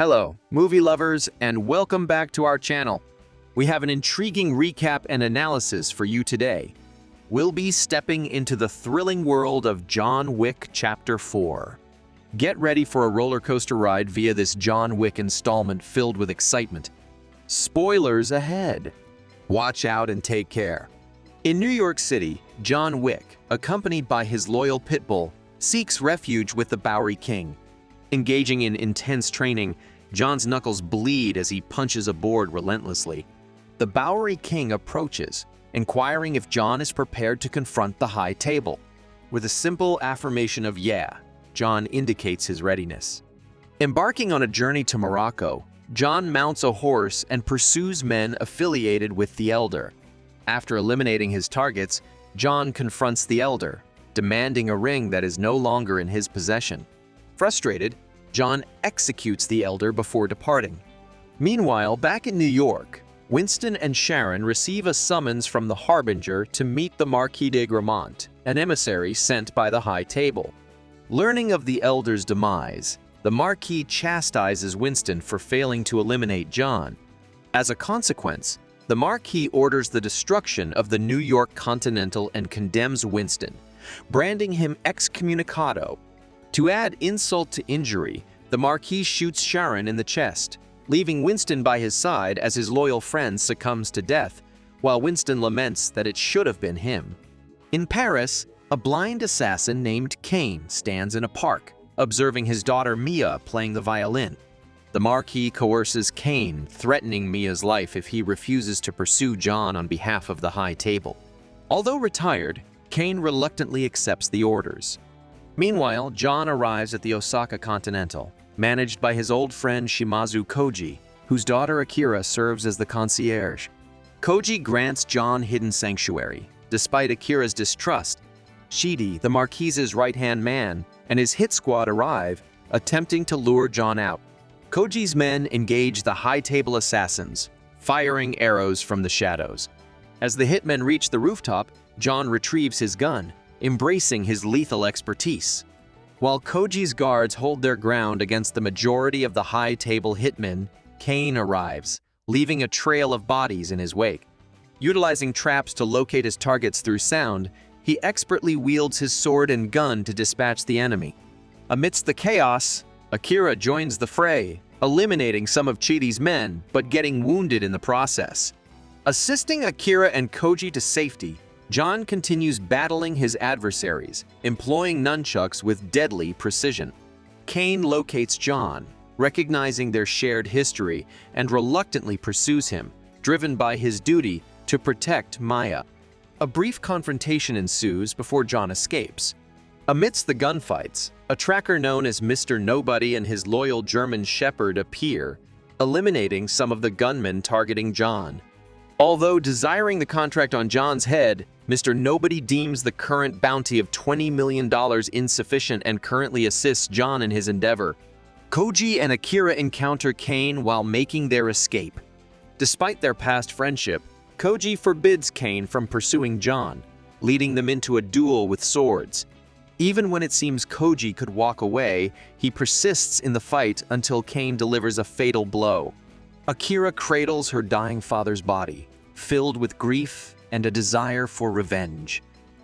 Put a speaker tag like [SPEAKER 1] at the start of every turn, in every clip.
[SPEAKER 1] Hello, movie lovers, and welcome back to our channel. We have an intriguing recap and analysis for you today. We'll be stepping into the thrilling world of John Wick Chapter 4. Get ready for a roller coaster ride via this John Wick installment filled with excitement. Spoilers ahead. Watch out and take care. In New York City, John Wick, accompanied by his loyal pit bull, seeks refuge with the Bowery King. Engaging in intense training, John's knuckles bleed as he punches a board relentlessly. The Bowery King approaches, inquiring if John is prepared to confront the High Table. With a simple affirmation of "yeah," John indicates his readiness. Embarking on a journey to Morocco, John mounts a horse and pursues men affiliated with the Elder. After eliminating his targets, John confronts the Elder, demanding a ring that is no longer in his possession. Frustrated, John executes the Elder before departing. Meanwhile, back in New York, Winston and Sharon receive a summons from the Harbinger to meet the Marquis de Gramont, an emissary sent by the High Table. Learning of the Elder's demise, the Marquis chastises Winston for failing to eliminate John. As a consequence, the Marquis orders the destruction of the New York Continental and condemns Winston, branding him excommunicado. To add insult to injury, the Marquis shoots Sharon in the chest, leaving Winston by his side as his loyal friend succumbs to death, while Winston laments that it should have been him. In Paris, a blind assassin named Kane stands in a park, observing his daughter Mia playing the violin. The Marquis coerces Kane, threatening Mia's life if he refuses to pursue John on behalf of the High Table. Although retired, Kane reluctantly accepts the orders. Meanwhile, John arrives at the Osaka Continental, managed by his old friend Shimazu Koji, whose daughter Akira serves as the concierge. Koji grants John hidden sanctuary. Despite Akira's distrust, Shidi, the Marquis's right-hand man, and his hit squad arrive, attempting to lure John out. Koji's men engage the High Table assassins, firing arrows from the shadows. As the hitmen reach the rooftop, John retrieves his gun, embracing his lethal expertise. While Koji's guards hold their ground against the majority of the High Table hitmen, Kane arrives, leaving a trail of bodies in his wake. Utilizing traps to locate his targets through sound, he expertly wields his sword and gun to dispatch the enemy. Amidst the chaos, Akira joins the fray, eliminating some of Chidi's men, but getting wounded in the process. Assisting Akira and Koji to safety, John continues battling his adversaries, employing nunchucks with deadly precision. Kane locates John, recognizing their shared history, and reluctantly pursues him, driven by his duty to protect Maya. A brief confrontation ensues before John escapes. Amidst the gunfights, a tracker known as Mr. Nobody and his loyal German shepherd appear, eliminating some of the gunmen targeting John. Although desiring the contract on John's head, Mr. Nobody deems the current bounty of $20 million insufficient and currently assists John in his endeavor. Koji and Akira encounter Kane while making their escape. Despite their past friendship, Koji forbids Kane from pursuing John, leading them into a duel with swords. Even when it seems Koji could walk away, he persists in the fight until Kane delivers a fatal blow. Akira cradles her dying father's body, filled with grief and a desire for revenge.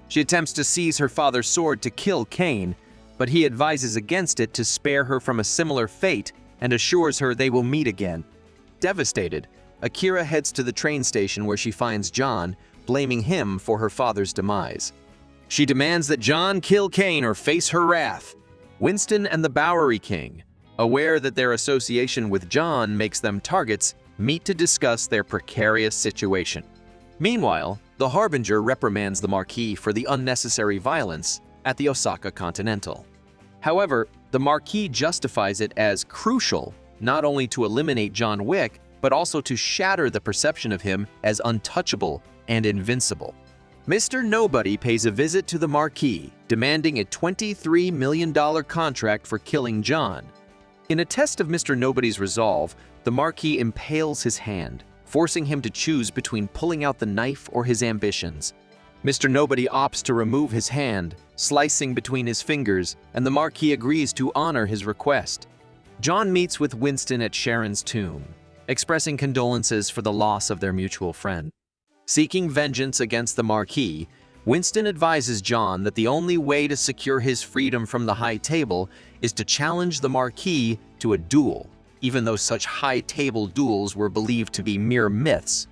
[SPEAKER 1] She attempts to seize her father's sword to kill Kane, but he advises against it to spare her from a similar fate and assures her they will meet again. Devastated, Akira heads to the train station where she finds John, blaming him for her father's demise. She demands that John kill Kane or face her wrath. Winston and the Bowery King, aware that their association with John makes them targets, meet to discuss their precarious situation. Meanwhile, the Harbinger reprimands the Marquis for the unnecessary violence at the Osaka Continental. However, the Marquis justifies it as crucial not only to eliminate John Wick, but also to shatter the perception of him as untouchable and invincible. Mr. Nobody pays a visit to the Marquis, demanding a $23 million contract for killing John. In a test of Mr. Nobody's resolve, the Marquis impales his hand, forcing him to choose between pulling out the knife or his ambitions. Mr. Nobody opts to remove his hand, slicing between his fingers, and the Marquis agrees to honor his request. John meets with Winston at Sharon's tomb, expressing condolences for the loss of their mutual friend. Seeking vengeance against the Marquis, Winston advises John that the only way to secure his freedom from the High Table is to challenge the Marquis to a duel, even though such High Table duels were believed to be mere myths.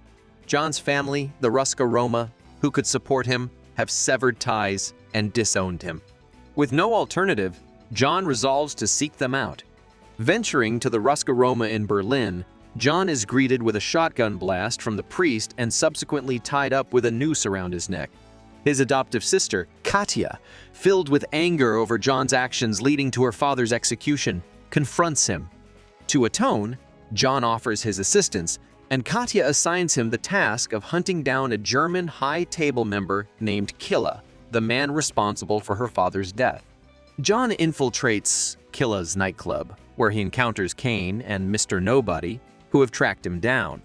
[SPEAKER 1] John's family, the Roma, who could support him, have severed ties and disowned him. With no alternative, John resolves to seek them out. Venturing to the Roma in Berlin, John is greeted with a shotgun blast from the priest and subsequently tied up with a noose around his neck. His adoptive sister, Katya, filled with anger over John's actions leading to her father's execution, confronts him. To atone, John offers his assistance, and Katya assigns him the task of hunting down a German High Table member named Killa, the man responsible for her father's death. John infiltrates Killa's nightclub, where he encounters Kane and Mr. Nobody, who have tracked him down.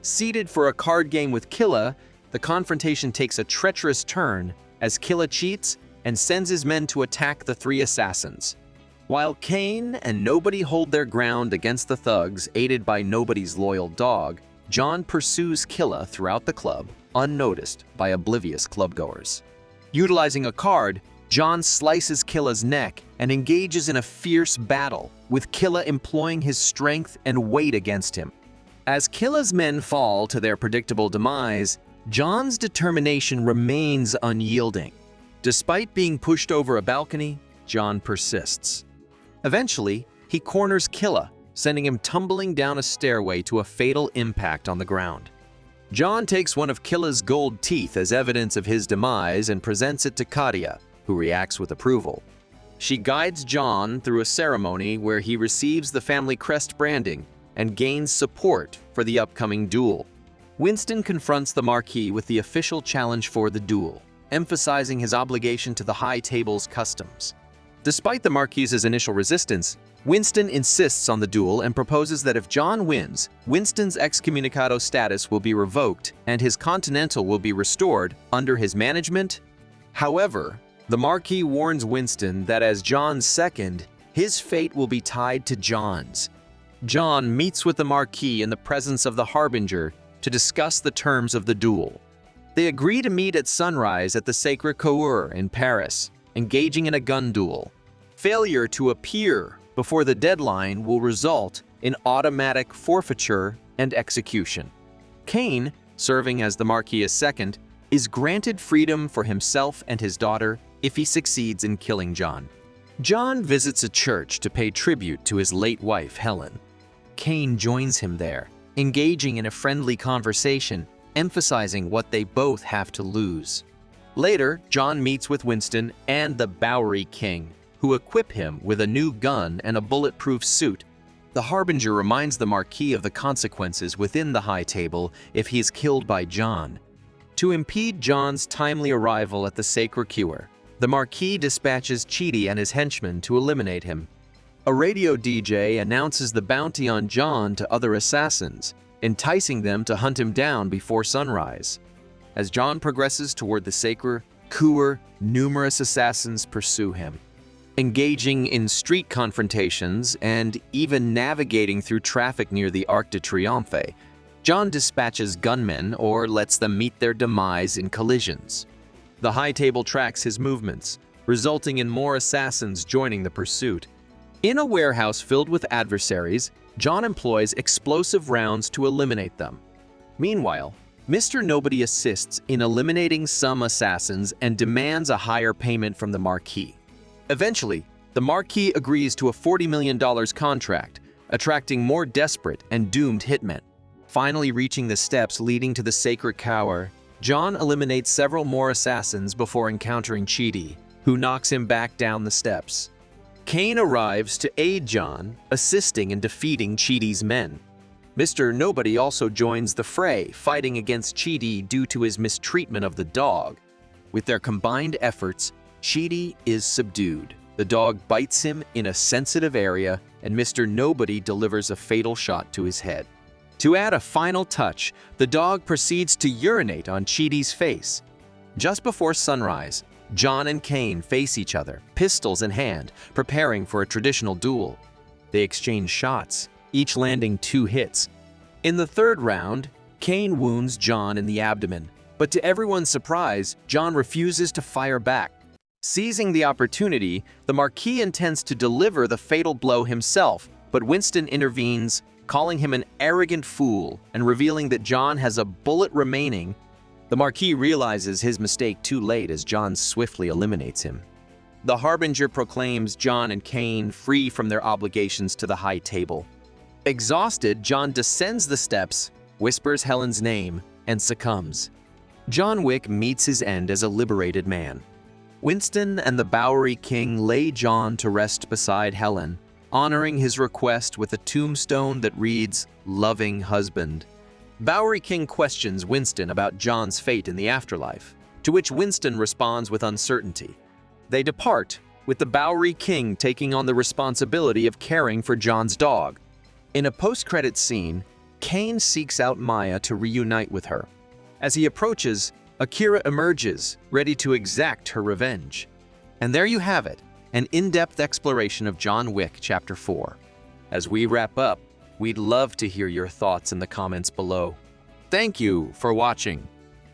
[SPEAKER 1] Seated for a card game with Killa, the confrontation takes a treacherous turn as Killa cheats and sends his men to attack the three assassins. While Kane and Nobody hold their ground against the thugs, aided by Nobody's loyal dog, John pursues Killa throughout the club, unnoticed by oblivious clubgoers. Utilizing a card, John slices Killa's neck and engages in a fierce battle, with Killa employing his strength and weight against him. As Killa's men fall to their predictable demise, John's determination remains unyielding. Despite being pushed over a balcony, John persists. Eventually, he corners Killa, sending him tumbling down a stairway to a fatal impact on the ground. John takes one of Killa's gold teeth as evidence of his demise and presents it to Katya, who reacts with approval. She guides John through a ceremony where he receives the family crest branding and gains support for the upcoming duel. Winston confronts the Marquis with the official challenge for the duel, emphasizing his obligation to the High Table's customs. Despite the Marquis's initial resistance, Winston insists on the duel and proposes that if John wins, Winston's excommunicado status will be revoked and his Continental will be restored under his management. However, the Marquis warns Winston that as John's second, his fate will be tied to John's. John meets with the Marquis in the presence of the Harbinger to discuss the terms of the duel. They agree to meet at sunrise at the Sacre Coeur in Paris, engaging in a gun duel. Failure to appear before the deadline will result in automatic forfeiture and execution. Kane, serving as the Marquis' second, is granted freedom for himself and his daughter if he succeeds in killing John. John visits a church to pay tribute to his late wife, Helen. Kane joins him there, engaging in a friendly conversation, emphasizing what they both have to lose. Later, John meets with Winston and the Bowery King, who equip him with a new gun and a bulletproof suit. The Harbinger reminds the Marquis of the consequences within the High Table if he is killed by John. To impede John's timely arrival at the Sacre Coeur, the Marquis dispatches Chidi and his henchmen to eliminate him. A radio DJ announces the bounty on John to other assassins, enticing them to hunt him down before sunrise. As John progresses toward the Sacre Coeur, numerous assassins pursue him. Engaging in street confrontations and even navigating through traffic near the Arc de Triomphe, John dispatches gunmen or lets them meet their demise in collisions. The High Table tracks his movements, resulting in more assassins joining the pursuit. In a warehouse filled with adversaries, John employs explosive rounds to eliminate them. Meanwhile, Mr. Nobody assists in eliminating some assassins and demands a higher payment from the Marquis. Eventually, the Marquis agrees to a $40 million contract, attracting more desperate and doomed hitmen. Finally reaching the steps leading to the Sacred Coeur, John eliminates several more assassins before encountering Chidi, who knocks him back down the steps. Kane arrives to aid John, assisting in defeating Chidi's men. Mr. Nobody also joins the fray, fighting against Chidi due to his mistreatment of the dog. With their combined efforts, Chidi is subdued. The dog bites him in a sensitive area, and Mr. Nobody delivers a fatal shot to his head. To add a final touch, the dog proceeds to urinate on Chidi's face. Just before sunrise, John and Kane face each other, pistols in hand, preparing for a traditional duel. They exchange shots, each landing 2 hits. In the third round, Kane wounds John in the abdomen, but to everyone's surprise, John refuses to fire back. Seizing the opportunity, the Marquis intends to deliver the fatal blow himself, but Winston intervenes, calling him an arrogant fool and revealing that John has a bullet remaining. The Marquis realizes his mistake too late as John swiftly eliminates him. The Harbinger proclaims John and Kane free from their obligations to the High Table. Exhausted, John descends the steps, whispers Helen's name, and succumbs. John Wick meets his end as a liberated man. Winston and the Bowery King lay John to rest beside Helen, honoring his request with a tombstone that reads, "Loving Husband." Bowery King questions Winston about John's fate in the afterlife, to which Winston responds with uncertainty. They depart, with the Bowery King taking on the responsibility of caring for John's dog. In a post-credits scene, Kane seeks out Maya to reunite with her. As he approaches, Akira emerges, ready to exact her revenge. And there you have it, an in-depth exploration of John Wick Chapter 4. As we wrap up, we'd love to hear your thoughts in the comments below. Thank you for watching.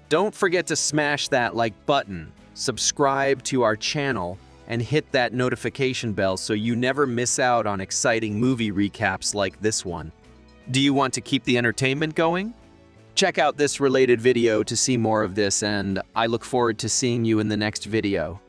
[SPEAKER 1] Don't forget to smash that like button, subscribe to our channel, and hit that notification bell so you never miss out on exciting movie recaps like this one. Do you want to keep the entertainment going? Check out this related video to see more of this, and I look forward to seeing you in the next video.